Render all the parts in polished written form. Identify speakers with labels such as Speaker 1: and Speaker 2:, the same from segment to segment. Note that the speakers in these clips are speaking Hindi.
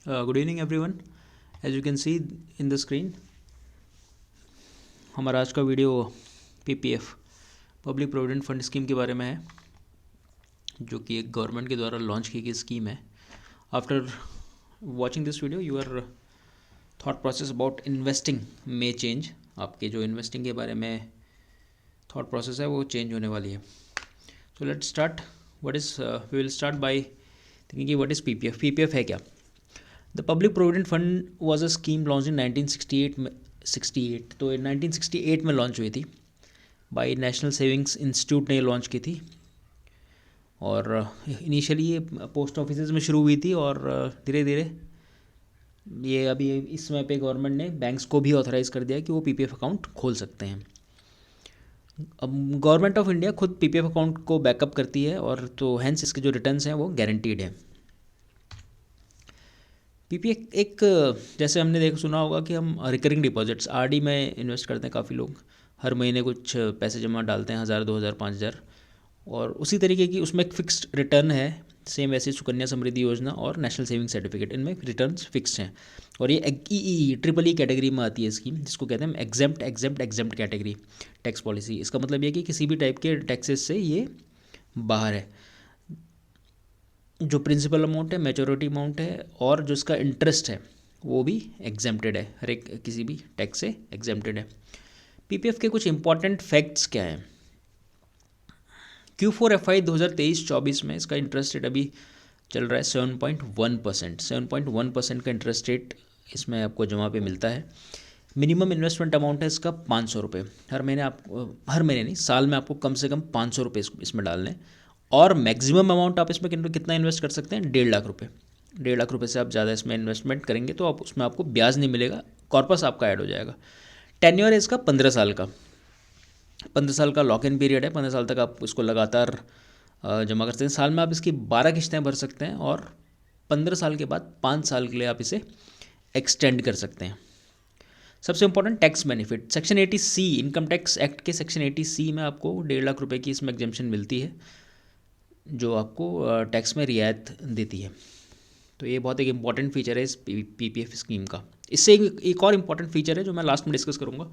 Speaker 1: Good evening everyone. As you can see in the screen, हमारा आज का video PPF public provident fund scheme के बारे में है, जो कि एक गवर्नमेंट के द्वारा लॉन्च की गई स्कीम है. After watching this video your thought process about investing may change. आपके जो इन्वेस्टिंग के बारे में थॉट प्रोसेस है वो चेंज होने वाली है. So let's start. What is we will start by thinking कि व्हाट इज़ पीपीएफ. पीपीएफ है क्या? The public provident fund was a scheme launch in 1968 में. 68 तो 1968 में लॉन्च हुई थी. बाई नेशनल सेविंग्स इंस्टीट्यूट ने लॉन्च की थी. और इनिशियली ये पोस्ट ऑफिस में शुरू हुई थी और धीरे धीरे ये अभी इस समय पे गवर्नमेंट ने बैंक्स को भी ऑथराइज़ कर दिया कि वो पीपीएफ अकाउंट खोल सकते हैं. अब गवर्नमेंट ऑफ इंडिया खुद पीपीएफ अकाउंट को बैकअप करती है और तो हैंस इसके जो रिटर्न्स हैं वो गारंटीड हैं. पीपीएफ एक जैसे हमने सुना होगा कि हम रिकरिंग डिपॉजिट्स आरडी में इन्वेस्ट करते हैं. काफ़ी लोग हर महीने कुछ पैसे जमा डालते हैं, 1000 2000 5000, और उसी तरीके की उसमें एक फिक्स्ड रिटर्न है. सेम वैसे सुकन्या समृद्धि योजना और नेशनल सेविंग सर्टिफिकेट, इनमें रिटर्न्स फिक्स्ड हैं. और ये ट्रिपल ई कैटेगरी में आती है स्कीम, जिसको कहते हैं एग्जेम्प्ट कैटेगरी टैक्स पॉलिसी. इसका मतलब ये कि किसी भी टाइप के टैक्सेस से ये बाहर है. जो प्रिंसिपल अमाउंट है, मेचोरिटी अमाउंट है और जो इसका इंटरेस्ट है वो भी एग्जेम्प्टेड है. हर एक किसी भी टैक्स से एग्जेम्प्टेड है. पीपीएफ के कुछ इंपॉर्टेंट फैक्ट्स क्या हैं? Q4 FY 2023-24 में इसका इंटरेस्ट रेट अभी चल रहा है 7.1%. 7.1% का इंटरेस्ट रेट इसमें आपको जमा पे मिलता है. मिनिमम इन्वेस्टमेंट अमाउंट है इसका 500 रुपये. हर महीने नहीं, साल में आपको कम से कम 500 रुपये इसमें डालने हैं. और मैक्सिमम अमाउंट आप इसमें कितना इन्वेस्ट कर सकते हैं? 1.5 लाख रुपये. 1.5 लाख रुपये से आप ज़्यादा इसमें इन्वेस्टमेंट करेंगे तो आप उसमें आपको ब्याज नहीं मिलेगा, कॉर्पस आपका ऐड हो जाएगा. टेन्योर है इसका 15 साल का. 15 साल का लॉक इन पीरियड है. 15 साल तक आप इसको लगातार जमा कर सकते हैं. साल में आप इसकी 12 किस्तें भर सकते हैं और 15 साल के बाद 5 साल के लिए आप इसे एक्सटेंड कर सकते हैं. सबसे important tax benefit, section 80C income tax act के सेक्शन 80C में आपको 1.5 लाख रुपये की इसमें एग्जेम्पशन मिलती है, जो आपको टैक्स में रियायत देती है. तो ये बहुत एक इंपॉर्टेंट फीचर है इस पीपीएफ स्कीम का. इससे एक और इम्पॉर्टेंट फीचर है जो मैं लास्ट में डिस्कस करूँगा,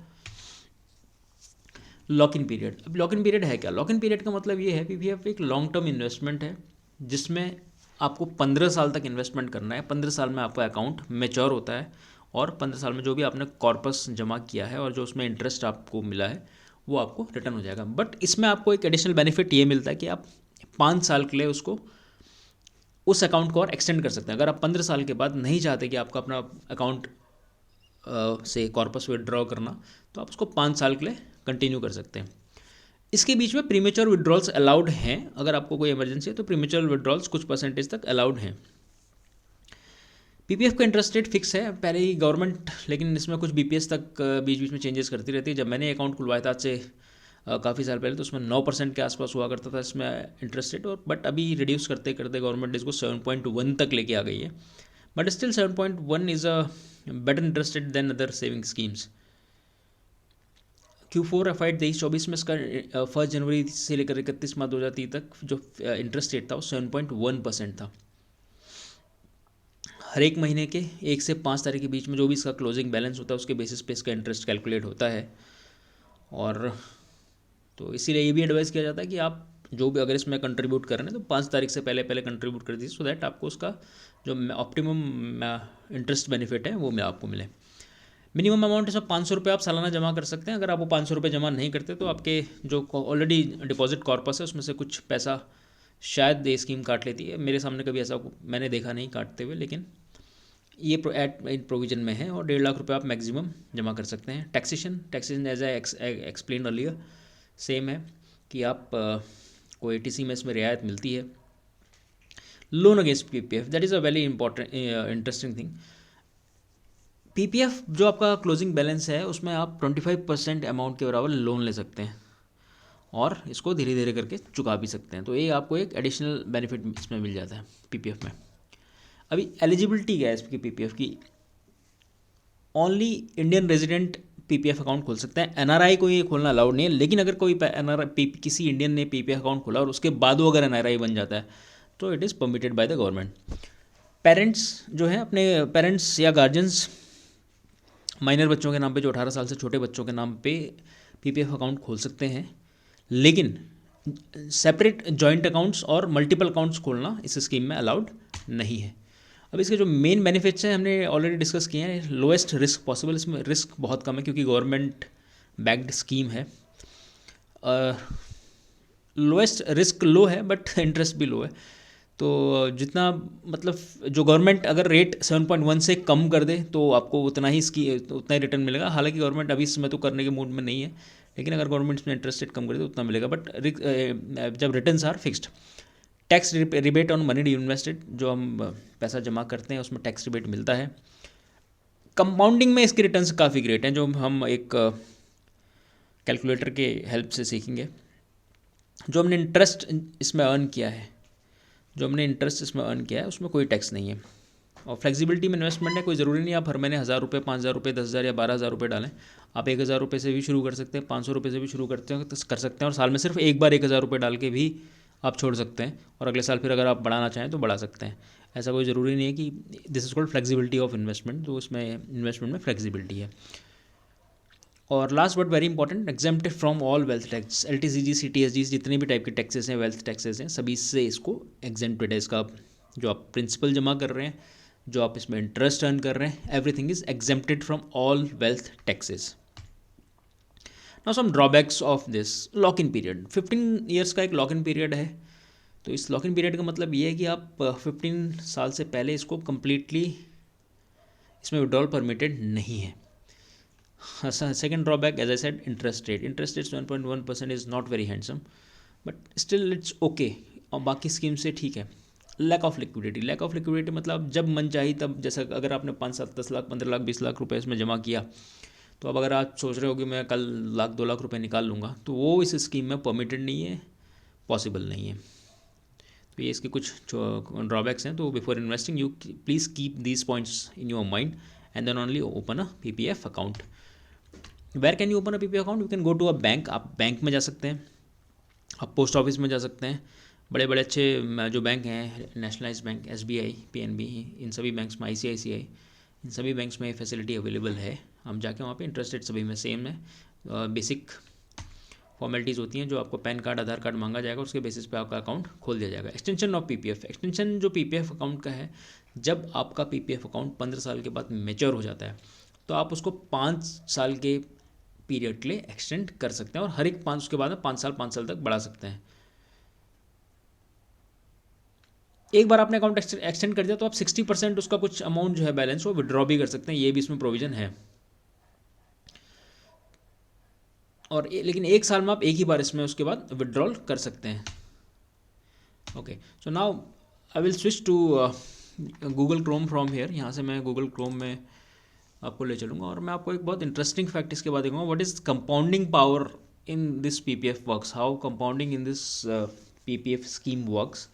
Speaker 1: लॉक इन पीरियड. अब लॉक इन पीरियड है क्या? लॉक इन पीरियड का मतलब ये है पीपीएफ एक लॉन्ग टर्म इन्वेस्टमेंट है जिसमें आपको 15 साल तक इन्वेस्टमेंट करना है. 15 साल में आपका अकाउंट मैच्योर होता है और 15 साल में जो भी आपने कॉर्पस जमा किया है और जो उसमें इंटरेस्ट आपको मिला है वो आपको रिटर्न हो जाएगा. बट इसमें आपको एक एडिशनल बेनिफिट ये मिलता है कि आप 5 साल के लिए उस अकाउंट को और एक्सटेंड कर सकते हैं. अगर आप 15 साल के बाद नहीं चाहते कि आपका अपना अकाउंट से कॉर्पस विड्रॉ करना, तो आप उसको 5 साल के लिए कंटिन्यू कर सकते हैं. इसके बीच में प्रीमेच्योर विड्रॉल्स अलाउड हैं. अगर आपको कोई इमरजेंसी है तो प्रीमेच्योर विड्रॉल्स कुछ परसेंटेज तक अलाउड हैं. पीपीएफ का इंटरेस्ट रेट फिक्स है पहले ही गवर्नमेंट, लेकिन इसमें कुछ बीपीएस तक बीच बीच में चेंजेस करती रहती है. जब मैंने अकाउंट खुलवाया था आज से काफ़ी साल पहले तो उसमें 9% के आसपास हुआ करता था इसमें इंटरेस्ट रेट, और बट अभी रिड्यूस करते करते गवर्नमेंट इसको 7.1 तक लेके आ गई है. But still 7.1 is a better interest rate than other saving schemes. Q4 FY 23-24 में इसका 1 जनवरी से लेकर 31 मार्च 2023 तक जो इंटरेस्ट रेट था वो 7.1% था. हर एक महीने के 1 से 5 तारीख के बीच में जो भी इसका क्लोजिंग बैलेंस होता है उसके बेसिस पे इसका इंटरेस्ट कैलकुलेट होता है. और तो इसीलिए ये भी एडवाइस किया जाता है कि आप जो भी अगर इसमें कंट्रीब्यूट कर रहे हैं तो 5 तारीख से पहले कंट्रीब्यूट कर दीजिए, सो दैट आपको उसका जो ऑप्टिमम इंटरेस्ट बेनिफिट है वो आपको मिले. मिनिमम अमाउंट इसमें 500 रुपये आप सालाना जमा कर सकते हैं. अगर आप वो 500 रुपये जमा नहीं करते तो आपके जो ऑलरेडी डिपॉजिट कॉर्पस है उसमें से कुछ पैसा शायद ये स्कीम काट लेती है. मेरे सामने कभी ऐसा मैंने देखा नहीं काटते हुए, लेकिन ये प्रोविजन में है. और 1.5 लाख रुपये आप मैक्सिमम जमा कर सकते हैं. Taxation as I explain earlier same है कि आप को एटीसी में इसमें रियायत मिलती है. Loan against PPF, that is a very important interesting thing. PPF जो आपका क्लोजिंग बैलेंस है उसमें आप 25% अमाउंट के बराबर लोन ले सकते हैं और इसको धीरे धीरे करके चुका भी सकते हैं. तो ये आपको एक एडिशनल बेनिफिट इसमें मिल जाता है पीपीएफ में. अभी एलिजिबिलिटी क्या है इसकी पीपीएफ की? Only Indian resident PPF account खोल सकते हैं. एनआरआई को ये खोलना अलाउड नहीं है. लेकिन अगर कोई किसी इंडियन ने पीपीएफ अकाउंट खोला और उसके बाद वो अगर एनआरआई बन जाता है तो it is permitted by the government. Parents जो हैं अपने पेरेंट्स या गार्जियंस माइनर बच्चों के नाम पे, जो 18 साल से छोटे बच्चों के नाम पे पीपीएफ अकाउंट खोल सकते हैं, लेकिन सेपरेट जॉइंट अकाउंट्स और मल्टीपल अकाउंट्स खोलना इस स्कीम में अलाउड नहीं है। अब इसके जो मेन बेनिफिट्स हैं हमने ऑलरेडी डिस्कस किए हैं। लोएस्ट रिस्क पॉसिबल, इसमें रिस्क बहुत कम है क्योंकि गवर्नमेंट बैक्ड स्कीम है। लोएस्ट रिस्क लो है बट इंटरेस्ट भी लो है, तो जितना मतलब जो गवर्नमेंट अगर रेट 7.1 से कम कर दे तो आपको उतना ही उतना ही रिटर्न मिलेगा। हालांकि गवर्नमेंट अभी इस समय तो करने के मूड में नहीं है, लेकिन अगर गवर्नमेंट इसमें इंटरेस्ट रेट कम कर दे तो उतना मिलेगा। बट जब returns are fixed, tax rebate on money invested, जो हम पैसा जमा करते हैं उसमें टैक्स रिबेट मिलता है। कंपाउंडिंग में इसके रिटर्न्स काफ़ी ग्रेट हैं, जो हम एक कैलकुलेटर के हेल्प से सीखेंगे। जो हमने इंटरेस्ट इसमें अर्न किया है उसमें कोई टैक्स नहीं है। और फ्लेक्सिबिलिटी में इन्वेस्टमेंट है, कोई ज़रूरी नहीं आप हर महीने 1000 रुपये, 5000 रुपये, 10,000 या 12,000 रुपये डालें। आप 1000 रुपये से भी शुरू कर सकते हैं, 500 रुपये से भी शुरू कर सकते हैं, और साल में सिर्फ एक बार 1000 रुपये डाल के भी आप छोड़ सकते हैं, और अगले साल फिर अगर आप बढ़ाना चाहें तो बढ़ा सकते हैं। ऐसा कोई ज़रूरी नहीं है कि this is called flexibility of investment, तो उसमें इन्वेस्टमेंट में फ्लेक्सिबिलिटी है। और last but very important, exempted from all wealth tax, LTCG, CTSG, जितने भी टाइप के टैक्सेस हैं, वेल्थ टैक्सेस हैं, सभी से इसको एग्जेम्प्टेड है। इसका जो आप प्रिंसिपल जमा कर रहे हैं, जो आप इसमें इंटरेस्ट अर्न कर रहे हैं, everything is exempted from all wealth taxes. Now some drawbacks of this lock in period. 15 years का एक लॉक इन पीरियड है। तो इस लॉक इन पीरियड का मतलब ये है कि आप 15 साल से पहले इसको कम्प्लीटली इसमें विड्रॉल परमिटेड नहीं है। Second drawback, as I said, interest rate 7.1% is not very handsome, but still it's okay, और बाकी स्कीम से ठीक है। लैक ऑफ लिक्विडिटी मतलब जब मन चाहिए तब, जैसा अगर आपने 5, 7, 10 लाख, 15 लाख, 20 लाख रुपए इसमें जमा किया, तो अब अगर आप सोच रहे हो कि मैं कल 1 लाख 2 लाख रुपए निकाल लूँगा, तो वो इस स्कीम में परमिटेड नहीं है, पॉसिबल नहीं है। तो ये इसके कुछ ड्रॉबैक्स हैं। तो before investing you please keep these points in your mind and then only open a PPF account. Where can you open a PPF account? You can go to a bank. आप बैंक में जा सकते हैं, आप पोस्ट ऑफिस में जा सकते हैं, बड़े बड़े अच्छे जो बैंक हैं, नेशनलाइज बैंक, SBI, PNB, इन सभी बैंक्स में, ICICI, इन सभी बैंक्स में फैसिलिटी अवेलेबल है। हम जाके वहाँ पे इंटरेस्ट रेट सभी में सेम है। बेसिक फॉर्मेलिटीज़ होती हैं, जो आपको पैन कार्ड, आधार कार्ड मांगा जाएगा, उसके बेसिस पे आपका अकाउंट खोल दिया जाएगा। एक्सटेंशन ऑफ PPF, एक्सटेंशन जो PPF अकाउंट का है, जब आपका PPF अकाउंट 15 साल के बाद मेच्योर हो जाता है, तो आप उसको 5 साल के पीरियड के लिए एक्सटेंड कर सकते हैं, और हर एक 5 उसके बाद 5 साल तक बढ़ा सकते हैं। एक बार आपने अकाउंट एक्सटेंड कर दिया तो आप 60% उसका कुछ अमाउंट जो है बैलेंस, वो विड्रॉ भी कर सकते हैं, ये भी इसमें प्रोविजन है। और लेकिन 1 साल में आप एक ही बार इसमें उसके बाद विड्रॉल कर सकते हैं। Okay, so now I will switch to Google Chrome from here. यहाँ से मैं गूगल क्रोम में आपको ले चलूँगा, और मैं आपको एक बहुत इंटरेस्टिंग फैक्ट इसके बाद देखूँगा, what is compounding power in this PPF works, how compounding in this PPF scheme works.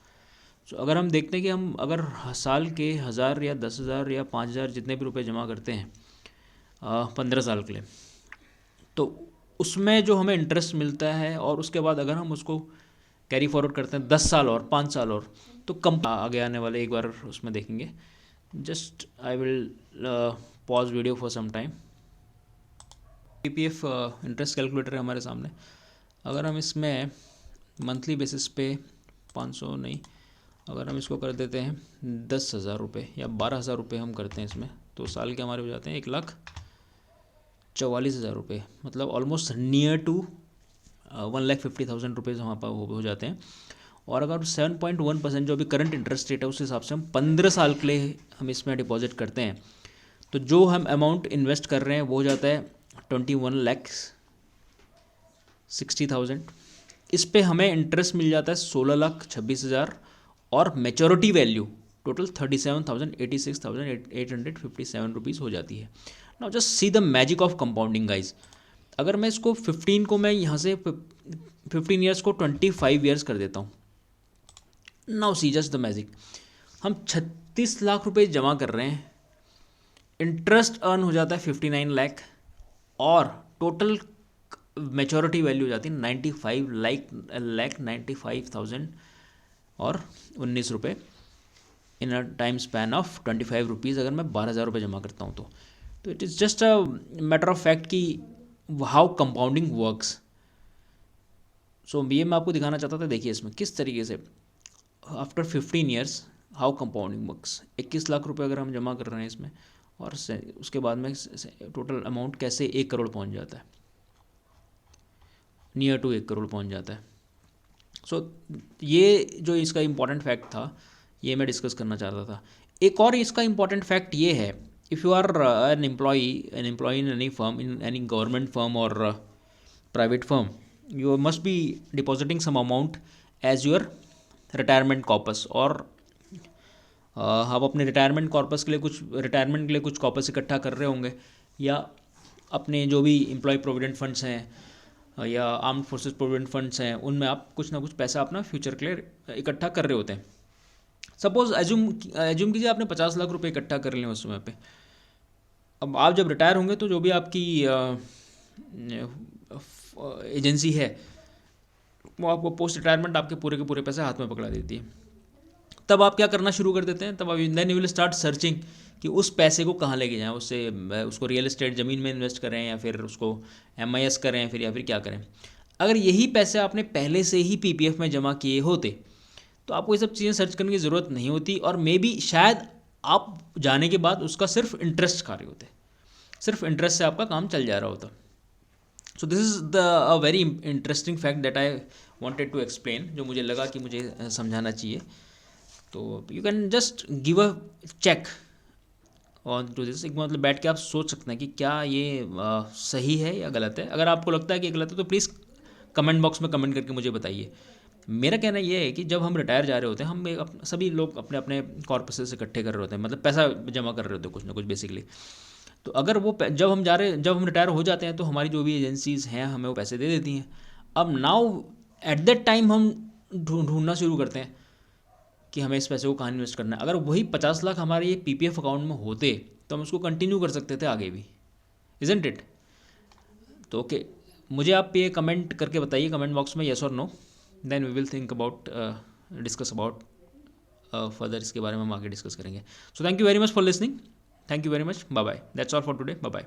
Speaker 1: तो अगर हम देखते हैं कि हम अगर साल के 1000 या 10,000 या 5,000 जितने भी रुपए जमा करते हैं 15 साल के लिए, तो उसमें जो हमें इंटरेस्ट मिलता है, और उसके बाद अगर हम उसको कैरी फॉरवर्ड करते हैं 10 साल और 5 साल और, तो कम आगे आने वाले एक बार उसमें देखेंगे। Just I will pause video for some time. PPF interest calculator है हमारे सामने। अगर हम इसमें मंथली बेसिस पे 500 नहीं, अगर हम इसको कर देते हैं 10,000 रुपये या 12,000 रुपये हम करते हैं इसमें, तो साल के हमारे हो जाते हैं 1,44,000 रुपये, मतलब ऑलमोस्ट नियर टू 1,50,000 रुपीज़ वहाँ पर हो जाते हैं। और अगर 7.1% जो अभी करंट इंटरेस्ट रेट है, उस हिसाब से हम 15 साल के लिए हम इसमें डिपॉजिट करते हैं, तो जो हम अमाउंट इन्वेस्ट कर रहे हैं वो हो जाता है 21,60,000। इस पे हमें इंटरेस्ट मिल जाता है 16,26,000, और मेचोरिटी वैल्यू टोटल 37,86,857 रुपीज़ हो जाती है। Now just see the magic of compounding guys. अगर मैं इसको 15 को, मैं यहाँ से 15 ईयर्स को 25 ईयर्स कर देता हूँ, now see just the magic. हम 36 लाख रुपए जमा कर रहे हैं, इंटरेस्ट अर्न हो जाता है 59 लाख, और टोटल मेचोरिटी वैल्यू हो जाती है 95,95,000 और 19 रुपये। In a time span of 25 rupees अगर मैं 12,000 रुपये जमा करता हूँ तो it is just a matter of fact कि हाउ कंपाउंडिंग वर्क्स। सो ये मैं आपको दिखाना चाहता था। देखिए इसमें किस तरीके से after 15 years how compounding works. 21 lakh रुपए अगर हम जमा कर रहे हैं इसमें, और उसके बाद में टोटल अमाउंट कैसे 1 करोड़ पहुंच जाता है, नियर टू 1 करोड़ पहुंच जाता है। सो ये जो इसका इम्पॉर्टेंट फैक्ट था ये मैं डिस्कस करना चाहता था। एक और इसका इम्पॉर्टेंट फैक्ट ये है, if you are an employ in any firm, in any government firm और private firm, you must be depositing some amount as your retirement corpus. और आप अपने रिटायरमेंट कॉर्पस के लिए कुछ कॉर्पस इकट्ठा कर रहे होंगे, या अपने जो भी एम्प्लॉय प्रोविडेंट फंड्स हैं या आर्म्ड फोर्सेस प्रोविडेंट फंड्स हैं, उनमें आप कुछ ना कुछ पैसा अपना फ्यूचर के लिए इकट्ठा कर रहे होते हैं। सपोज एज्यूम कीजिए आपने 50 लाख रुपए इकट्ठा कर लिए उस समय पे। अब आप जब रिटायर होंगे तो जो भी आपकी एजेंसी है वो आपको पोस्ट रिटायरमेंट आपके पूरे के पूरे पैसे हाथ में पकड़ा देती है। तब आप क्या करना शुरू कर देते हैं, तब आप then you will start searching कि उस पैसे को कहाँ लेके जाएं, उसको रियल एस्टेट ज़मीन में इन्वेस्ट करें, या फिर उसको MIS करें, या फिर क्या करें। अगर यही पैसे आपने पहले से ही PPF में जमा किए होते तो आपको ये सब चीज़ें सर्च करने की ज़रूरत नहीं होती, और मे बी शायद आप जाने के बाद उसका सिर्फ इंटरेस्ट खा रहे होते, सिर्फ इंटरेस्ट से आपका काम चल जा रहा होता। So this is a very interesting fact that I wanted to explain, जो मुझे लगा कि मुझे समझाना चाहिए। तो you can just give a check on to this. एक मतलब बैठ के आप सोच सकते हैं कि क्या ये सही है या गलत है। अगर आपको लगता है कि गलत है तो प्लीज़ कमेंट बॉक्स में कमेंट करके मुझे बताइए। मेरा कहना ये है कि जब हम रिटायर जा रहे होते हैं, सभी लोग अपने अपने कॉर्पसेस इकट्ठे कर रहे होते हैं, मतलब पैसा जमा कर रहे होते हैं कुछ ना कुछ बेसिकली। तो अगर जब हम रिटायर हो जाते हैं तो हमारी जो भी एजेंसीज़ हैं हमें वो पैसे दे देती हैं। अब नाउ एट दैट टाइम हम ढूंढना शुरू करते हैं कि हमें इस पैसे को कहाँ इन्वेस्ट करना है। अगर वही 50 लाख हमारे ये PPF अकाउंट में होते तो हम उसको कंटिन्यू कर सकते थे आगे भी, इजंट इट। तो ओके, मुझे आप ये कमेंट करके बताइए कमेंट बॉक्स में, येस और no, then we will think about discuss about further. इसके बारे में हम आगे डिस्कस करेंगे। So thank you very much for listening, thank you very much, bye bye, that's all for today, bye bye.